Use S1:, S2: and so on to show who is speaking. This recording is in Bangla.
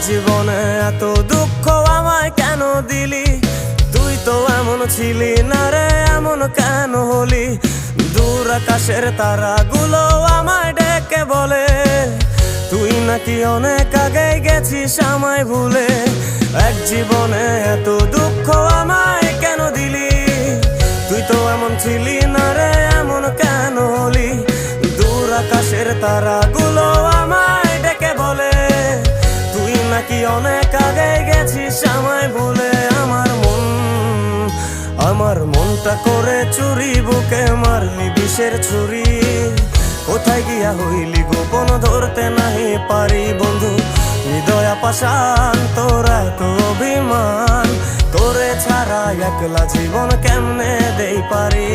S1: জীবনে এত দুঃখ আমায় কেন দিলি? তুই তো এমন ছিলি না রে, এমন কেন হলি? দূর আকাশের তারাগুলো আমায় ডেকে বলে তুই নাকি অনেক আগে গেছিস আমায় ভুলে। এক জীবনে এত দুঃখ আমায় কেন দিলি? তুই তো এমন ছিলি না রে, এমন কেন হলি? দূর আকাশের তারাগুলো আমায় ডেকে বলে তুই নাকি অনেক আগে গেছিস আমায় ভুলে। আমার মনটা করে চুরি, বুকে মারলি বিষের ছুরি। কোথায় গিয়া হইলি গোপন ধরতে নাহি পারি বন্ধু। হৃদয় পাষাণ তোর এত অভিমান, তোরে ছাড়া একলা জীবন কেমনে দেই পারি?